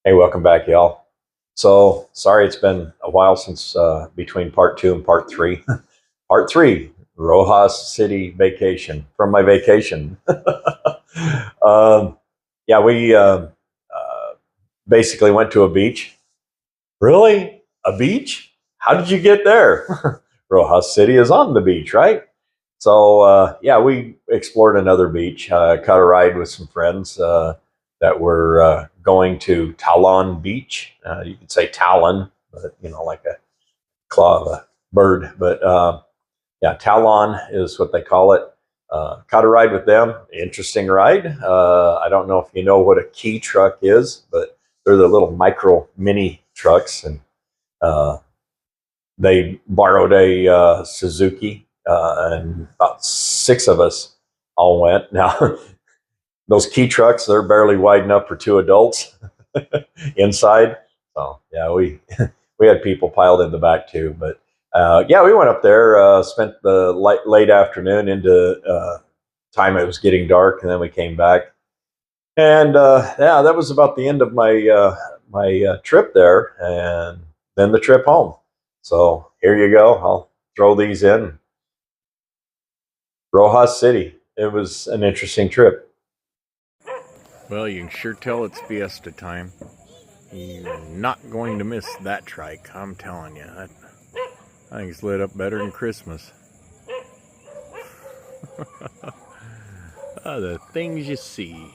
Hey, welcome back, y'all. So, sorry it's been a while since between part two and part three. Part three, Rojas City vacation, from my vacation. um, yeah, we basically went to a beach. Really? A beach? How did you get there? Rojas City is on the beach, right? So, yeah, we explored another beach, caught a ride with some friends. That were going to Talon Beach. You could say Talon, but like a claw of a bird. But yeah, Talon is what they call it. Caught a ride with them. Interesting ride. I don't know if you know what a key truck is, but they're the little micro mini trucks, and uh, they borrowed a Suzuki, and about six of us all went. Now, those key trucks, they're barely wide enough for two adults inside. So yeah, we we had people piled in the back too. But yeah, we went up there, spent the late afternoon into time it was getting dark, and then we came back. And yeah, that was about the end of my trip there, and then the trip home. So here you go. I'll throw these in. Rojas City. It was an interesting trip. Well, you can sure tell it's fiesta time. You're not going to miss that trike, I'm telling you. I think it's lit up better than Christmas. The things you see.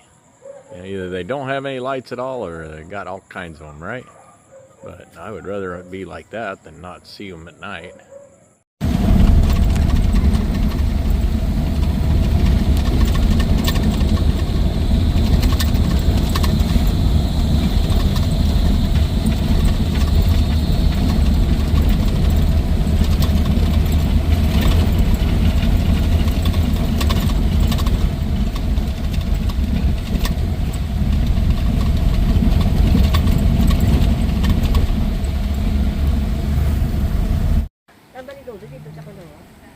Either they don't have any lights at all or they got all kinds of them, right? But I would rather it be like that than not see them at night.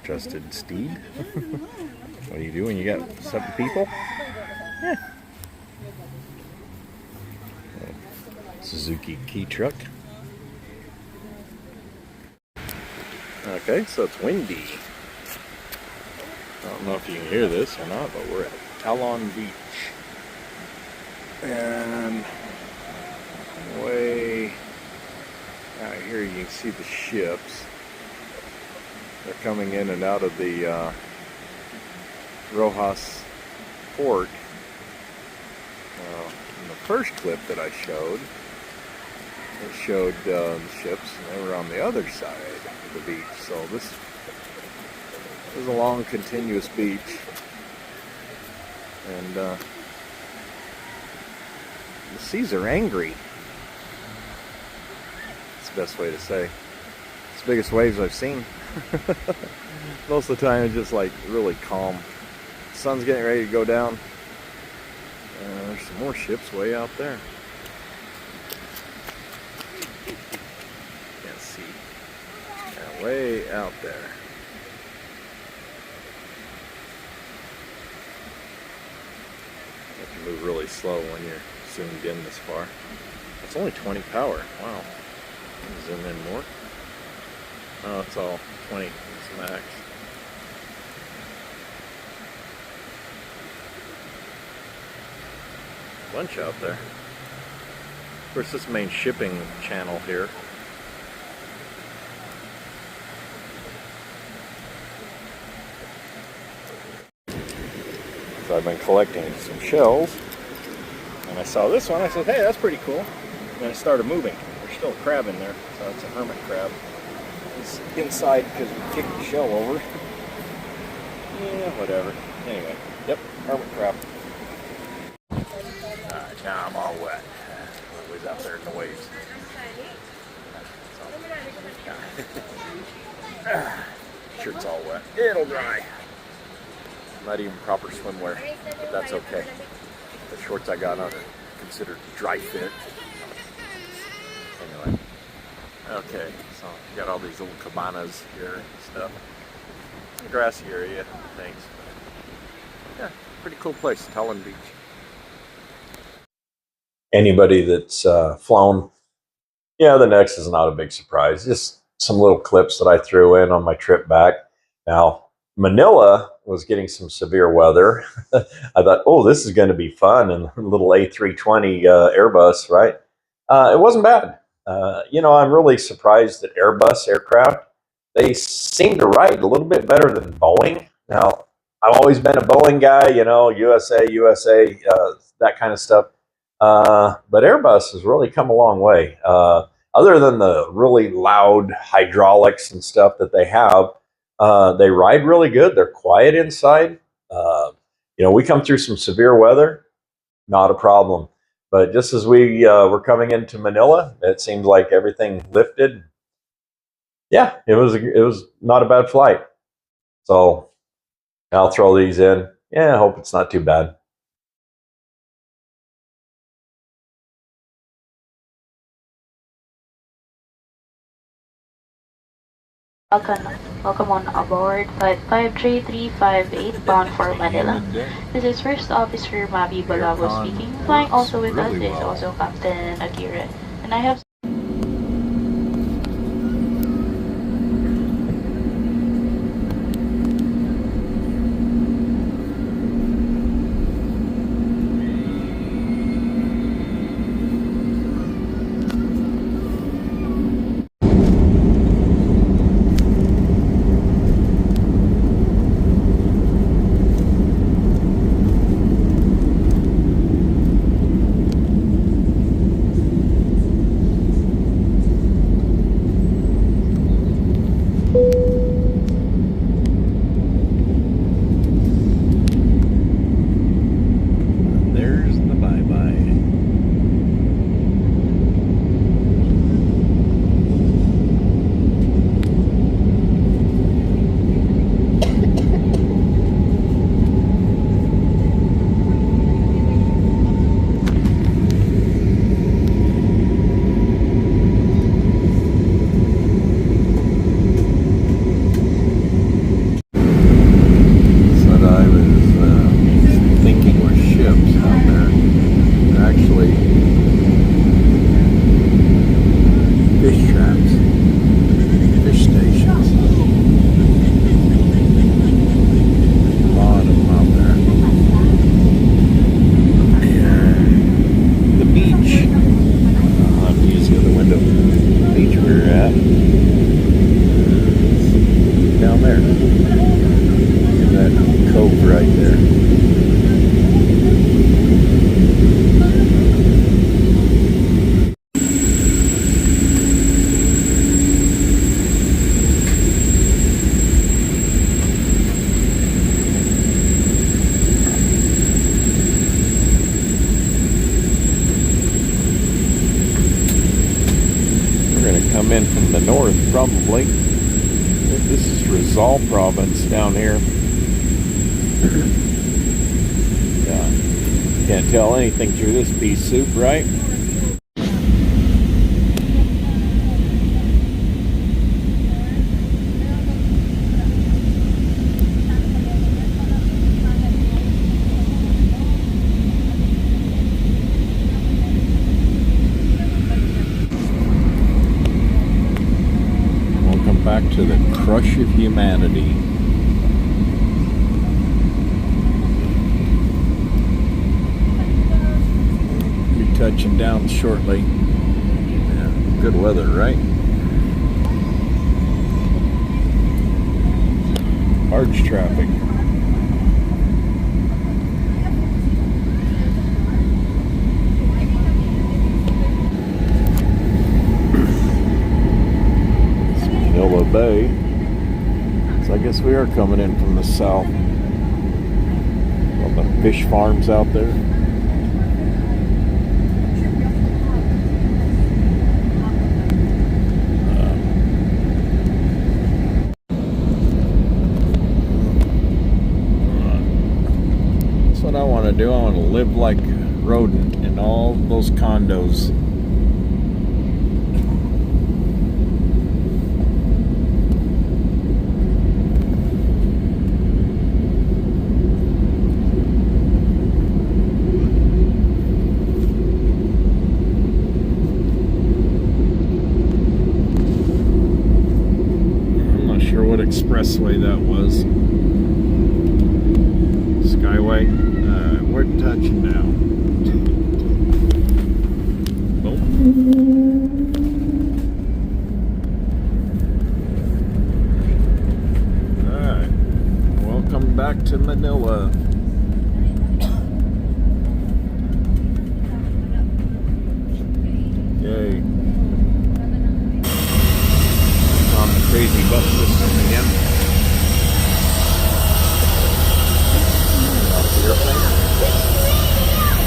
Trusted steed? What do you do when you got 7 people? Yeah. Suzuki key truck. Okay, so it's windy. I don't know if you can hear this or not, but we're at Talon Beach. And way out here you can see the ships. They're coming in and out of the Rojas port. In the first clip that I showed, it showed the ships, and they were on the other side of the beach. So this is a long, continuous beach, and the seas are angry. That's the best way to say. It's the biggest waves I've seen. Most of the time it's just like really calm. The sun's getting ready to go down. There's some more ships way out there. Can't see. Yeah, way out there. You have to move really slow when you're zoomed in this far. It's only 20 power. Wow. Zoom in more. Oh, it's all 20. It's max. Bunch out there. Of course, this main shipping channel here. So I've been collecting some shells, and I saw this one. I said, "Hey, that's pretty cool." And it started moving. There's still a crab in there, so it's a hermit crab. It's inside because we kicked the shell over. Yeah, whatever. Anyway, yep, hermit crab. Alright, now I'm all wet. I was out there in the waves. Shirt's all wet. It'll dry. Not even proper swimwear, but that's okay. The shorts I got on are considered dry fit. Anyway, okay, so got all these little cabanas here and stuff. Grassy area and things. Yeah, pretty cool place, Talon Beach. anybody that's flown, yeah, the next is not a big surprise. Just some little clips that I threw in on my trip back. Now, Manila was getting some severe weather. I thought, oh, this is going to be fun, and a little A320 Airbus, right? It wasn't bad. I'm really surprised that Airbus aircraft, they seem to ride a little bit better than Boeing. Now, I've always been a Boeing guy, USA, that kind of stuff. But Airbus has really come a long way. Other than the really loud hydraulics and stuff that they ride really good. They're quiet inside. We come through some severe weather, not a problem. But just as we were coming into Manila, it seemed like everything lifted. Yeah, it was not a bad flight. So I'll throw these in. Yeah, I hope it's not too bad. Welcome on aboard Flight 53358 bound for Manila. This is First Officer Mabi Balavo speaking. Flying also with us is also Captain Akira. And I have There's the bye-bye. Come in from the north, probably. This is Rizal province down here. Yeah. Can't tell anything through this pea soup, right? Back to the crush of humanity. Be touching down shortly. Yeah, good weather, right? Large traffic. Bay. So I guess we are coming in from the south. All the fish farms out there. That's what I want to do. I want to live like rodent in all those condos. expressway that was. Skyway. We're touching now. Boom. Alright. Welcome back to Manila. Yay. On the crazy bus system again.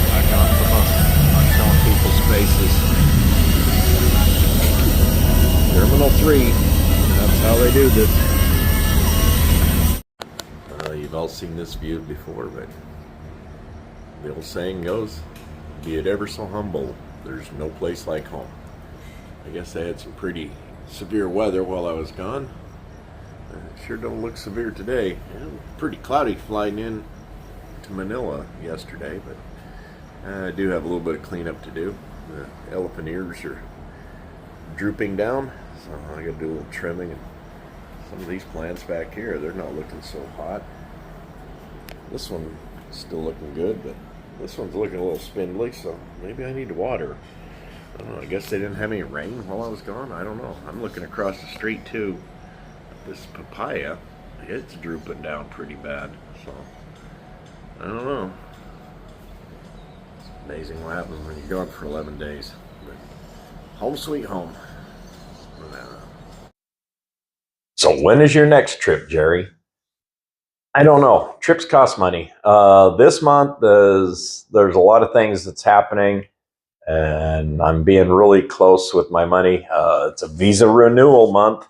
Back on the bus. Not showing people's faces. Terminal 3. That's how they do this. You've all seen this view before, but the old saying goes, be it ever so humble, there's no place like home. I guess I had some pretty severe weather while I was gone. It sure don't look severe today. Pretty cloudy flying in to Manila yesterday, but I do have a little bit of cleanup to do. The elephant ears are drooping down, so I got to do a little trimming. And some of these plants back here, they're not looking so hot. This one is still looking good, but this one's looking a little spindly, so maybe I need to water. I don't know, I guess they didn't have any rain while I was gone. I don't know. I'm looking across the street too. This papaya, it's drooping down pretty bad, so I don't know. It's amazing what happens when you're gone for 11 days. But home sweet home. So when is your next trip, Jerry? I don't know. Trips cost money. This month there's a lot of things that's happening, and I'm being really close with my money. It's a visa renewal month.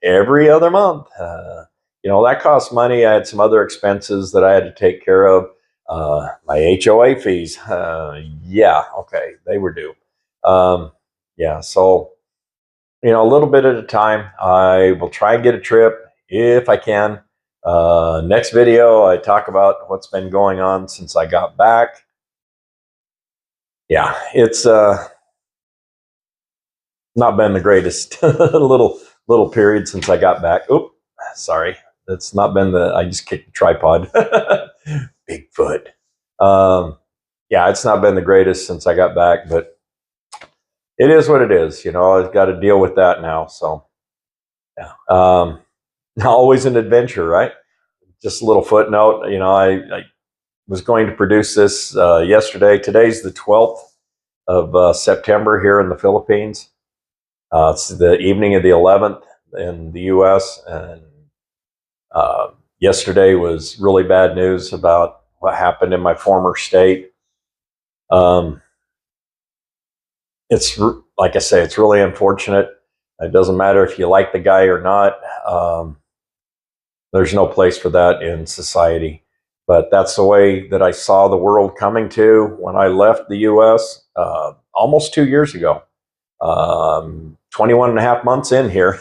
Every other month. That costs money. I had some other expenses that I had to take care of. My HOA fees. Yeah, okay, they were due. So, a little bit at a time. I will try and get a trip if I can. Next video, I talk about what's been going on since I got back. Yeah, it's not been the greatest little period since I got back. Oop, sorry. That's not been I just kicked the tripod. Bigfoot. Yeah, it's not been the greatest since I got back, but it is what it is. I've got to deal with that now. So, yeah. Always an adventure, right? Just a little footnote. I was going to produce this yesterday. Today's the 12th of September here in the Philippines. It's the evening of the 11th in the U.S. and yesterday was really bad news about what happened in my former state. It's like I say, it's really unfortunate. It doesn't matter if you like the guy or not. There's no place for that in society. But that's the way that I saw the world coming to when I left the U.S. Almost 2 years ago. 21 and a half months in here.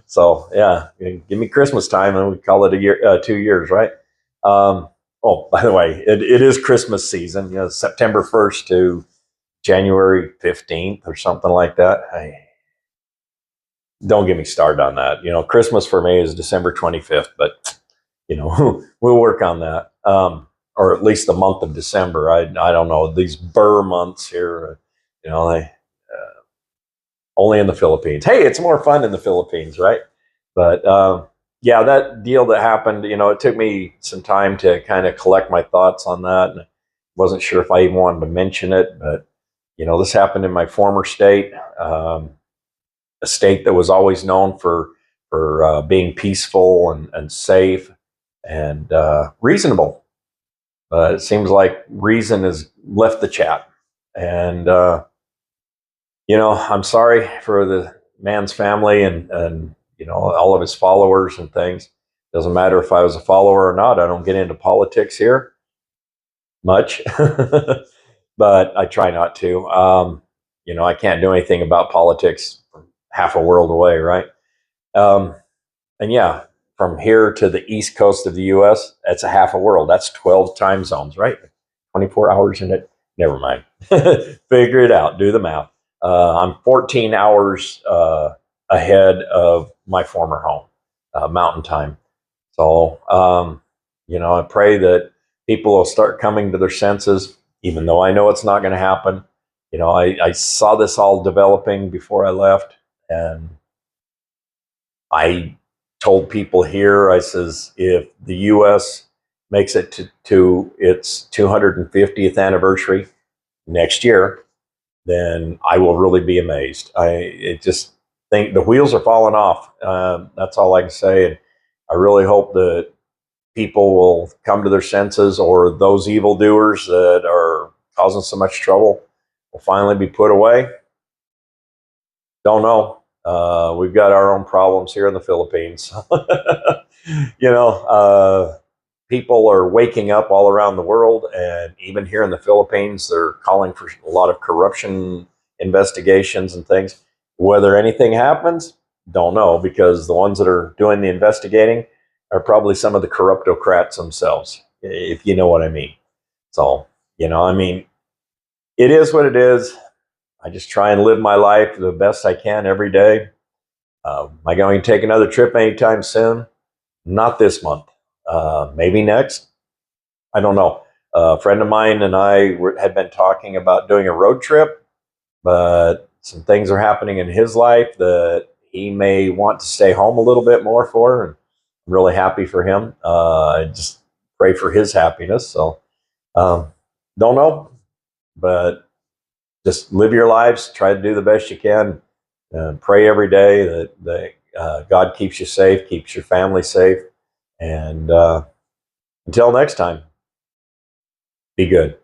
So yeah, give me Christmas time and we call it a year, 2 years, right? By the way, it is Christmas season, September 1st to January 15th or something like that. Don't get me started on that. Christmas for me is December 25th, but we'll work on that. Or at least the month of December. I don't know, these burr months here, they only in the Philippines. Hey, it's more fun in the Philippines, right? But yeah, that deal that happened, it took me some time to kind of collect my thoughts on that. And I wasn't sure if I even wanted to mention it, but this happened in my former state, a state that was always known for being peaceful and safe and reasonable. But it seems like reason has left the chat. And I'm sorry for the man's family and all of his followers and things. Doesn't matter if I was a follower or not. I don't get into politics here much, but I try not to. I can't do anything about politics from half a world away, right? And yeah, from here to the east coast of the U.S., that's a half a world. That's 12 time zones, right? 24 hours in it. Never mind. Figure it out. Do the math. I'm 14 hours ahead of my former home. mountain time. So, I pray that people will start coming to their senses, even though I know it's not going to happen. I saw this all developing before I left, and I told people here, I says, if the U.S. makes it to its 250th anniversary next year, then I will really be amazed. I just think the wheels are falling off. That's all I can say. And I really hope that people will come to their senses, or those evildoers that are causing so much trouble will finally be put away. Don't know. We've got our own problems here in the Philippines. People are waking up all around the world, and even here in the Philippines, they're calling for a lot of corruption investigations and things. Whether anything happens, don't know, because the ones that are doing the investigating are probably some of the corruptocrats themselves, if you know what I mean. So, it is what it is. I just try and live my life the best I can every day. Am I going to take another trip anytime soon? Not this month. Maybe next. I don't know. A friend of mine and I had been talking about doing a road trip, but some things are happening in his life that he may want to stay home a little bit more for. And I'm really happy for him. I just pray for his happiness. So, don't know, but just live your lives. Try to do the best you can. Pray every day that God keeps you safe, keeps your family safe. And until next time, be good.